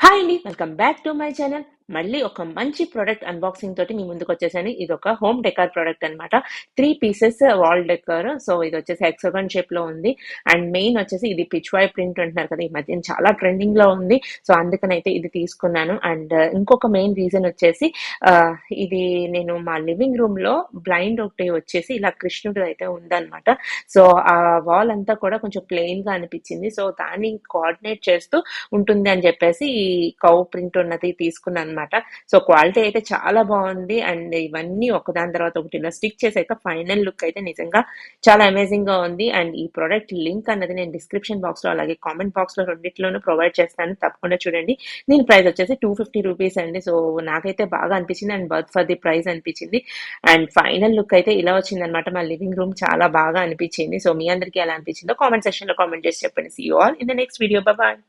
Hi అండి, welcome back to my channel. మళ్ళీ ఒక మంచి ప్రోడక్ట్ అన్బాక్సింగ్ తోటి మీ ముందుకు వచ్చేసాను. ఇది ఒక హోమ్ డెకార్ ప్రోడక్ట్ అన్నమాట. 3 పీసెస్ వాల్ డెకార్. సో ఇది వచ్చేసి హెక్సాగాన్ షేప్ లో ఉంది. అండ్ మెయిన్ వచ్చేసి ఇది పిచ్వై ప్రింట్ అంటున్నారు కదా, ఈ మధ్య చాలా ట్రెండింగ్ లో ఉంది. సో అందుకనైతే ఇది తీసుకున్నాను. అండ్ ఇంకొక మెయిన్ రీజన్ వచ్చేసి ఆ, ఇది నేను మా లివింగ్ రూమ్ లో బ్లైండ్ ఒకటి వచ్చేసి ఇలా కృష్ణుడు అయితే ఉందన్నమాట. సో ఆ వాల్ అంతా కూడా కొంచెం ప్లెయిన్ గా అనిపించింది. సో దాన్ని కోఆర్డినేట్ చేస్తూ ఉంటుంది అని చెప్పేసి ఈ కౌ ప్రింట్ ఉన్నది తీసుకున్నాను అనమాట. సో క్వాలిటీ అయితే చాలా బాగుంది. అండ్ ఇవన్నీ ఒకదాని తర్వాత ఒకటి ఇలా స్టిక్ చేసాక ఫైనల్ లుక్ అయితే నిజంగా చాలా అమేజింగ్ గా ఉంది. అండ్ ఈ ప్రోడక్ట్ లింక్ అన్నది నేను డిస్క్రిప్షన్ బాక్స్ లో అలాగే కామెంట్ బాక్స్ లో రెండిట్లోనూ ప్రొవైడ్ చేస్తాను, తప్పకుండా చూడండి. దీని ప్రైస్ వచ్చేసి 250 రూపీస్ అండి. సో నాకైతే బాగా అనిపించింది and worth for the price అనిపించింది. అండ్ ఫైనల్ లుక్ అయితే ఇలా వచ్చింది అనమాట. మా లివింగ్ రూమ్ చాలా బాగా అనిపించింది. సో మీ అందరికీ ఎలా అనిపించిందో కామెంట్ సెక్షన్ లో కామెంట్ చేసి చెప్పండి. See you all in the next video. Bye.